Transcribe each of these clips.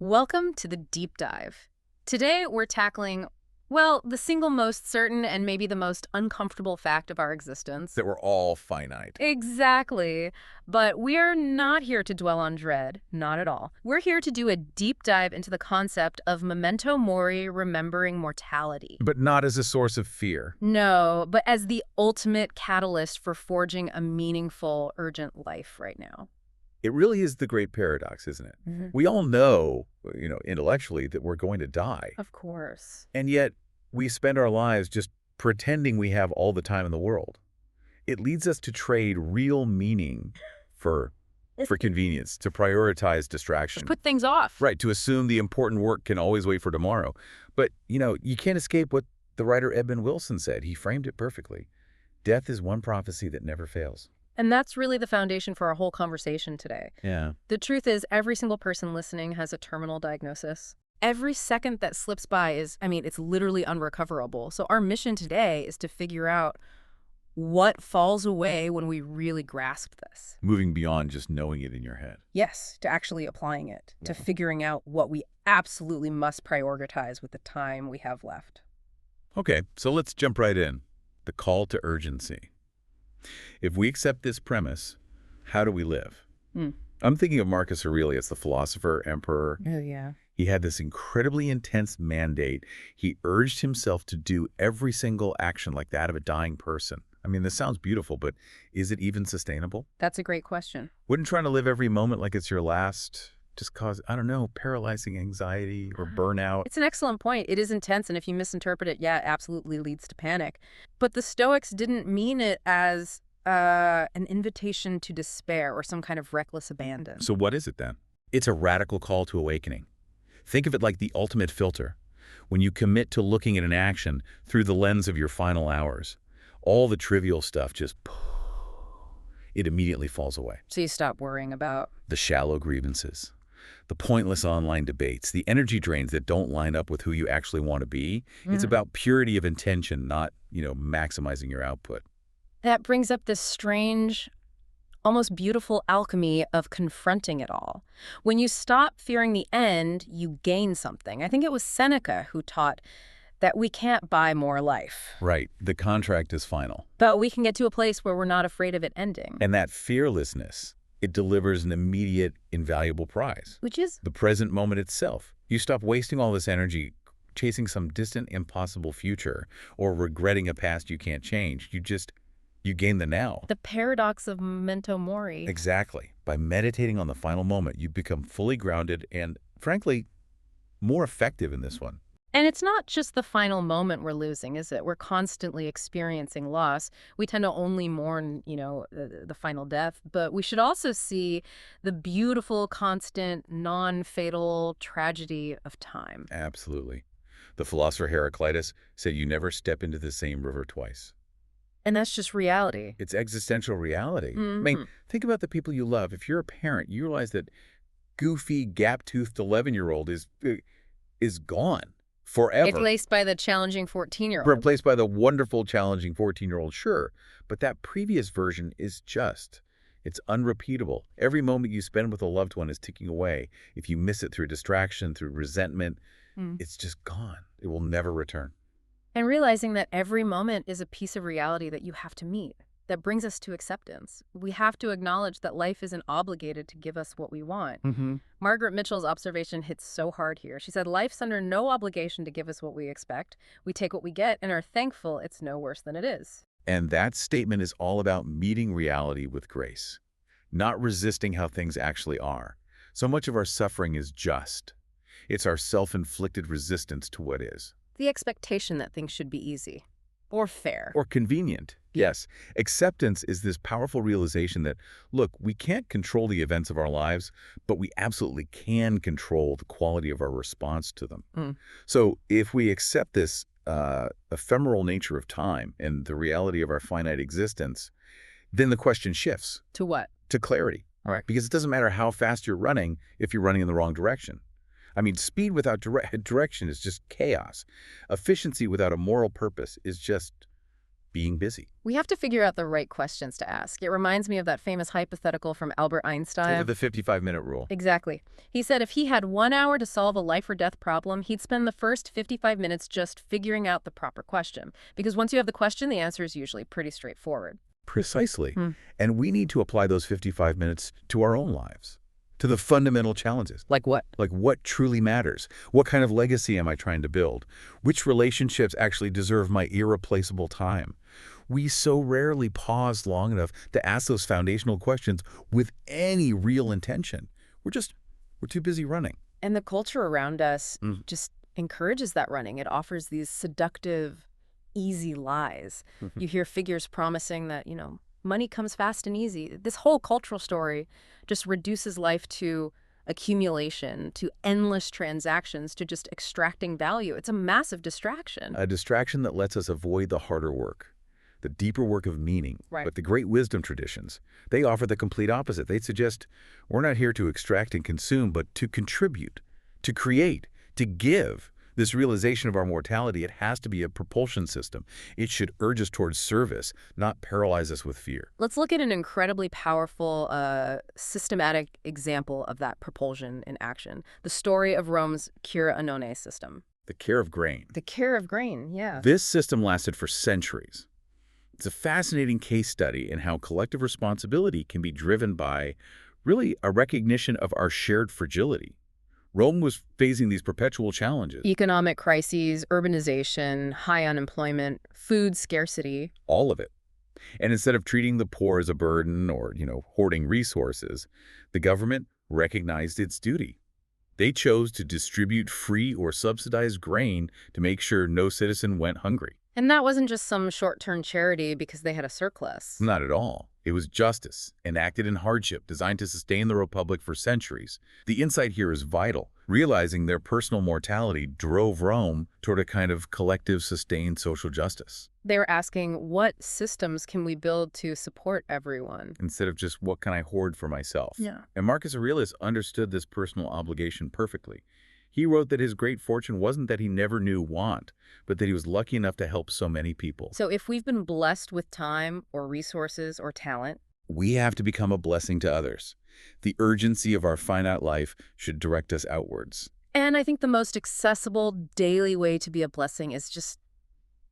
Welcome to the deep dive. Today we're tackling, well, the single most certain and maybe the most uncomfortable fact of our existence. That we're all finite. Exactly. But we're not here to dwell on dread, not at all. We're here to do a deep dive into the concept of memento mori, remembering mortality. But not as a source of fear. No, but as the ultimate catalyst for forging a meaningful, urgent life right now. It really is the great paradox, isn't it? We all know, intellectually that we're going to die. Of course. And yet we spend our lives just pretending we have all the time in the world. It leads us to trade real meaning for convenience, to prioritize distraction. Just put things off. Right, to assume the important work can always wait for tomorrow. But, you can't escape what the writer Edmund Wilson said. He framed it perfectly. Death is one prophecy that never fails. And that's really the foundation for our whole conversation today. Yeah. The truth is, every single person listening has a terminal diagnosis. Every second that slips by it's literally unrecoverable. So our mission today is to figure out what falls away when we really grasp this. Moving beyond just knowing it in your head. Yes, to actually applying it, to figuring out what we absolutely must prioritize with the time we have left. Okay, so let's jump right in. The call to urgency. If we accept this premise, how do we live? I'm thinking of Marcus Aurelius, the philosopher, emperor. Oh, yeah. He had this incredibly intense mandate. He urged himself to do every single action like that of a dying person. I mean, this sounds beautiful, but is it even sustainable? That's a great question. Wouldn't trying to live every moment like it's your last just cause, I don't know, paralyzing anxiety or burnout? It's an excellent point. It is intense, and if you misinterpret it, yeah, it absolutely leads to panic. But the Stoics didn't mean it as an invitation to despair or some kind of reckless abandon. So what is it then? It's a radical call to awakening. Think of it like the ultimate filter. When you commit to looking at an action through the lens of your final hours, all the trivial stuff just, it immediately falls away. So you stop worrying about The shallow grievances, the pointless online debates, the energy drains that don't line up with who you actually want to be. It's about purity of intention, not, maximizing your output. That brings up this strange, almost beautiful alchemy of confronting it all. When you stop fearing the end, you gain something. I think it was Seneca who taught that we can't buy more life. Right. The contract is final. But we can get to a place where we're not afraid of it ending. And that fearlessness, it delivers an immediate, invaluable prize. Which is? The present moment itself. You stop wasting all this energy chasing some distant, impossible future or regretting a past you can't change. You gain the now. The paradox of memento mori. Exactly. By meditating on the final moment, you become fully grounded and, frankly, more effective in this one. And it's not just the final moment we're losing, is it? We're constantly experiencing loss. We tend to only mourn, the final death, but we should also see the beautiful, constant, non-fatal tragedy of time. Absolutely. The philosopher Heraclitus said you never step into the same river twice. And that's just reality. It's existential reality. I mean, think about the people you love. If you're a parent, you realize that goofy, gap-toothed 11-year-old is gone forever. Replaced by the challenging 14-year-old. Replaced by the wonderful, challenging 14-year-old, sure. But that previous version is it's unrepeatable. Every moment you spend with a loved one is ticking away. If you miss it through distraction, through resentment, it's just gone. It will never return. And realizing that every moment is a piece of reality that you have to meet. That brings us to acceptance. We have to acknowledge that life isn't obligated to give us what we want. Margaret Mitchell's observation hits so hard here. She said, life's under no obligation to give us what we expect. We take what we get and are thankful it's no worse than it is. And that statement is all about meeting reality with grace, not resisting how things actually are. So much of our suffering is just. It's our self-inflicted resistance to what is. The expectation that things should be easy. Or fair. Or convenient. Yes. Acceptance is this powerful realization that, look, we can't control the events of our lives, but we absolutely can control the quality of our response to them. So if we accept this ephemeral nature of time and the reality of our finite existence, then the question shifts. To what? To clarity. All right. Because it doesn't matter how fast you're running if you're running in the wrong direction. I mean, speed without direction is just chaos. Efficiency without a moral purpose is just being busy. We have to figure out the right questions to ask. It reminds me of that famous hypothetical from Albert Einstein. The 55-minute rule. Exactly. He said if he had 1 hour to solve a life or death problem, he'd spend the first 55 minutes just figuring out the proper question. Because once you have the question, the answer is usually pretty straightforward. Precisely. And we need to apply those 55 minutes to our own lives, to the fundamental challenges. Like what? Like what truly matters? What kind of legacy am I trying to build? Which relationships actually deserve my irreplaceable time? We so rarely pause long enough to ask those foundational questions with any real intention. We're too busy running. And the culture around us just encourages that running. It offers these seductive, easy lies. You hear figures promising that, money comes fast and easy. This whole cultural story just reduces life to accumulation, to endless transactions, to just extracting value. It's a massive distraction. A distraction that lets us avoid the harder work, the deeper work of meaning. Right. But the great wisdom traditions, they offer the complete opposite. They suggest we're not here to extract and consume, but to contribute, to create, to give. This realization of our mortality, it has to be a propulsion system. It should urge us towards service, not paralyze us with fear. Let's look at an incredibly powerful, systematic example of that propulsion in action. The story of Rome's cura annone system. The care of grain. The care of grain, yeah. This system lasted for centuries. It's a fascinating case study in how collective responsibility can be driven by, really, a recognition of our shared fragility. Rome was facing these perpetual challenges. Economic crises, urbanization, high unemployment, food scarcity. All of it. And instead of treating the poor as a burden or, hoarding resources, the government recognized its duty. They chose to distribute free or subsidized grain to make sure no citizen went hungry. And that wasn't just some short-term charity because they had a surplus. Not at all. It was justice, enacted in hardship, designed to sustain the Republic for centuries. The insight here is vital. Realizing their personal mortality drove Rome toward a kind of collective, sustained social justice. They were asking, what systems can we build to support everyone? Instead of just, what can I hoard for myself? Yeah. And Marcus Aurelius understood this personal obligation perfectly. He wrote that his great fortune wasn't that he never knew want, but that he was lucky enough to help so many people. So if we've been blessed with time or resources or talent, we have to become a blessing to others. The urgency of our finite life should direct us outwards. And I think the most accessible daily way to be a blessing is just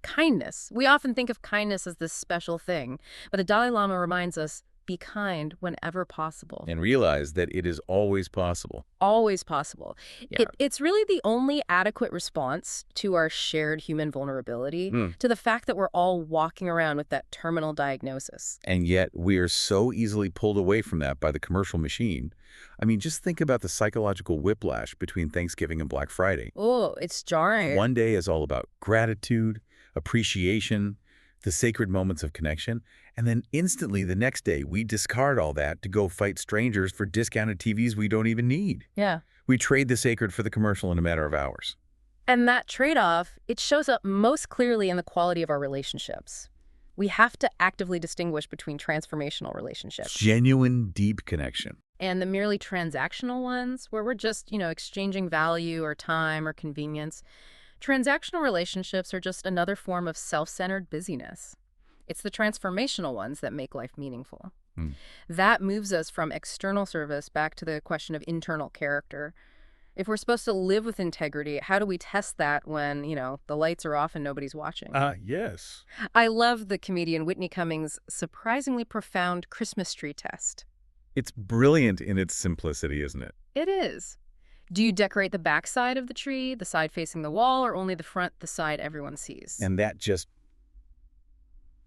kindness. We often think of kindness as this special thing, but the Dalai Lama reminds us, be kind whenever possible. And realize that it is always possible. Always possible. Yeah. It's really the only adequate response to our shared human vulnerability, to the fact that we're all walking around with that terminal diagnosis. And yet we are so easily pulled away from that by the commercial machine. I mean, just think about the psychological whiplash between Thanksgiving and Black Friday. Oh, it's jarring. One day is all about gratitude, appreciation, the sacred moments of connection, and then instantly the next day we discard all that to go fight strangers for discounted TVs we don't even need. Yeah. We trade the sacred for the commercial in a matter of hours. And that trade-off, it shows up most clearly in the quality of our relationships. We have to actively distinguish between transformational relationships. Genuine, deep connection. And the merely transactional ones, where we're just, exchanging value or time or convenience. Transactional relationships are just another form of self-centered busyness. It's the transformational ones that make life meaningful. That moves us from external service back to the question of internal character. If we're supposed to live with integrity, how do we test that when, the lights are off and nobody's watching? Yes. I love the comedian Whitney Cummings' surprisingly profound Christmas tree test. It's brilliant in its simplicity, isn't it? It is. Do you decorate the back side of the tree, the side facing the wall, or only the front, the side everyone sees? And that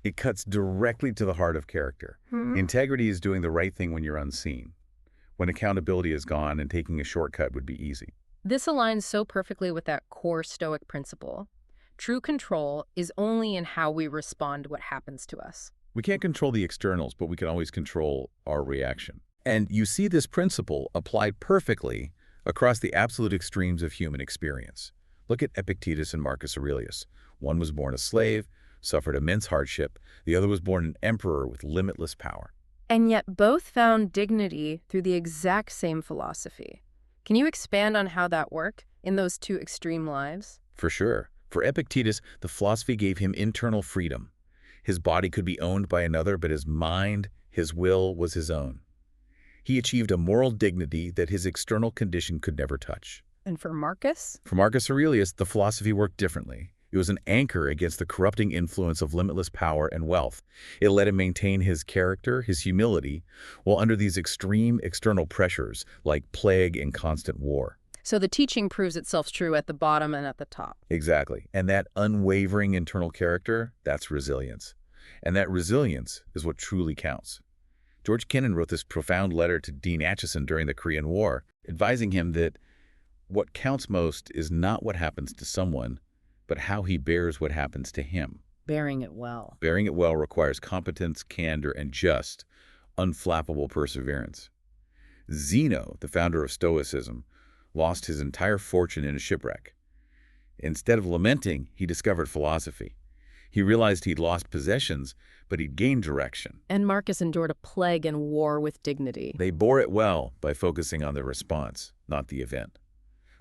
it cuts directly to the heart of character. Integrity is doing the right thing when you're unseen, when accountability is gone and taking a shortcut would be easy. This aligns so perfectly with that core Stoic principle. True control is only in how we respond to what happens to us. We can't control the externals, but we can always control our reaction. And you see this principle applied perfectly across the absolute extremes of human experience. Look at Epictetus and Marcus Aurelius. One was born a slave, suffered immense hardship. The other was born an emperor with limitless power. And yet both found dignity through the exact same philosophy. Can you expand on how that worked in those two extreme lives? For sure. For Epictetus, the philosophy gave him internal freedom. His body could be owned by another, but his mind, his will, was his own. He achieved a moral dignity that his external condition could never touch. And for Marcus? For Marcus Aurelius, the philosophy worked differently. It was an anchor against the corrupting influence of limitless power and wealth. It let him maintain his character, his humility, while under these extreme external pressures like plague and constant war. So the teaching proves itself true at the bottom and at the top. Exactly. And that unwavering internal character, that's resilience. And that resilience is what truly counts. George Kennan wrote this profound letter to Dean Acheson during the Korean War, advising him that what counts most is not what happens to someone, but how he bears what happens to him. Bearing it well. Bearing it well requires competence, candor, and just, unflappable perseverance. Zeno, the founder of Stoicism, lost his entire fortune in a shipwreck. Instead of lamenting, he discovered philosophy. He realized he'd lost possessions, but he'd gained direction. And Marcus endured a plague and war with dignity. They bore it well by focusing on the response, not the event.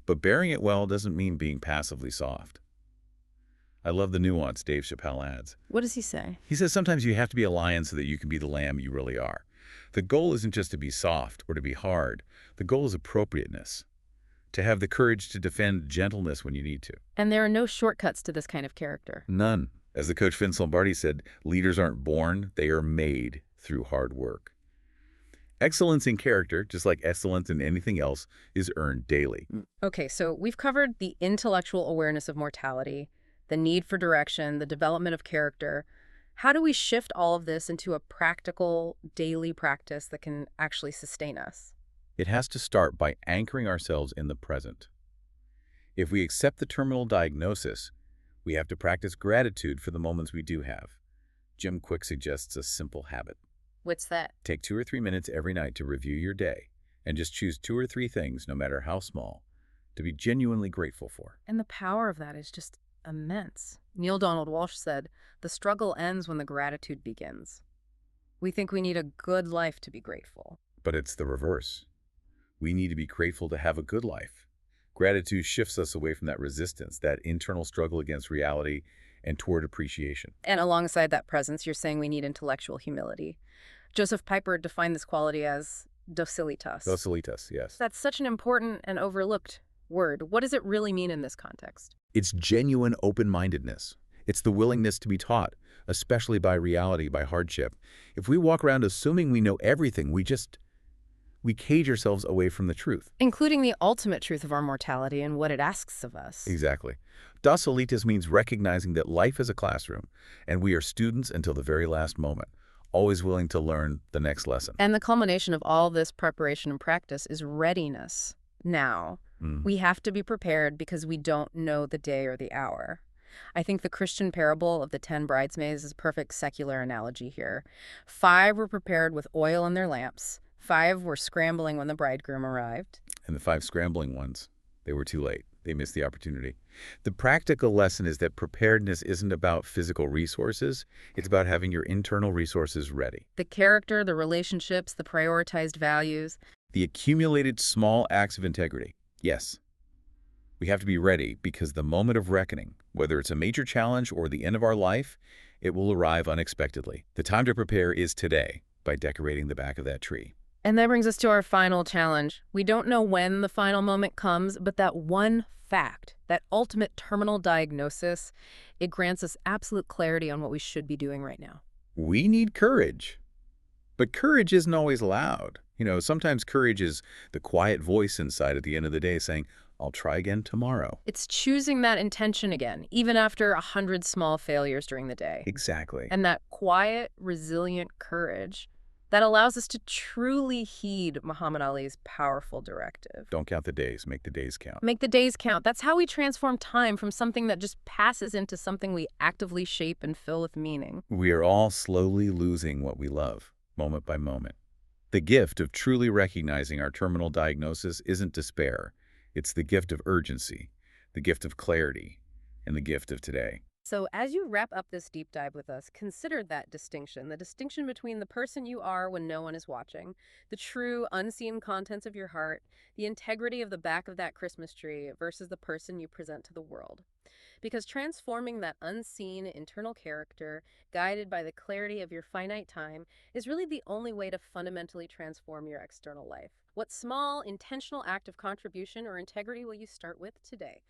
But bearing it well doesn't mean being passively soft. I love the nuance Dave Chappelle adds. What does he say? He says sometimes you have to be a lion so that you can be the lamb you really are. The goal isn't just to be soft or to be hard. The goal is appropriateness. To have the courage to defend gentleness when you need to. And there are no shortcuts to this kind of character. None. As the coach Vince Lombardi said, leaders aren't born, they are made through hard work. Excellence in character, just like excellence in anything else, is earned daily. Okay, so we've covered the intellectual awareness of mortality, the need for direction, the development of character. How do we shift all of this into a practical, daily practice that can actually sustain us? It has to start by anchoring ourselves in the present. If we accept the terminal diagnosis, we have to practice gratitude for the moments we do have. Jim Quick suggests a simple habit. What's that? Take 2 or 3 minutes every night to review your day and just choose 2 or 3 things, no matter how small, to be genuinely grateful for. And the power of that is just immense. Neil Donald Walsh said, "The struggle ends when the gratitude begins." We think we need a good life to be grateful. But it's the reverse. We need to be grateful to have a good life. Gratitude shifts us away from that resistance, that internal struggle against reality, and toward appreciation. And alongside that presence, you're saying we need intellectual humility. Joseph Piper defined this quality as docilitas. Docilitas, yes. That's such an important and overlooked word. What does it really mean in this context? It's genuine open-mindedness. It's the willingness to be taught, especially by reality, by hardship. If we walk around assuming we know everything, we cage ourselves away from the truth. Including the ultimate truth of our mortality and what it asks of us. Exactly. Docilitas means recognizing that life is a classroom, and we are students until the very last moment, always willing to learn the next lesson. And the culmination of all this preparation and practice is readiness. Now, we have to be prepared because we don't know the day or the hour. I think the Christian parable of the 10 bridesmaids is a perfect secular analogy here. 5 were prepared with oil in their lamps. 5 were scrambling when the bridegroom arrived. And the 5 scrambling ones, they were too late. They missed the opportunity. The practical lesson is that preparedness isn't about physical resources. It's about having your internal resources ready. The character, the relationships, the prioritized values. The accumulated small acts of integrity. Yes. We have to be ready because the moment of reckoning, whether it's a major challenge or the end of our life, it will arrive unexpectedly. The time to prepare is today by decorating the back of that tree. And that brings us to our final challenge. We don't know when the final moment comes, but that one fact, that ultimate terminal diagnosis, it grants us absolute clarity on what we should be doing right now. We need courage. But courage isn't always loud. Sometimes courage is the quiet voice inside at the end of the day saying, I'll try again tomorrow. It's choosing that intention again, even after 100 small failures during the day. Exactly. And that quiet, resilient courage that allows us to truly heed Muhammad Ali's powerful directive. Don't count the days, make the days count. Make the days count. That's how we transform time from something that just passes into something we actively shape and fill with meaning. We are all slowly losing what we love, moment by moment. The gift of truly recognizing our terminal diagnosis isn't despair. It's the gift of urgency, the gift of clarity, and the gift of today. So, as you wrap up this deep dive with us, consider that distinction the distinction between the person you are when no one is watching, the true, unseen contents of your heart, the integrity of the back of that Christmas tree versus the person you present to the world. Because transforming that unseen internal character, guided by the clarity of your finite time, is really the only way to fundamentally transform your external life. What small, intentional act of contribution or integrity will you start with today?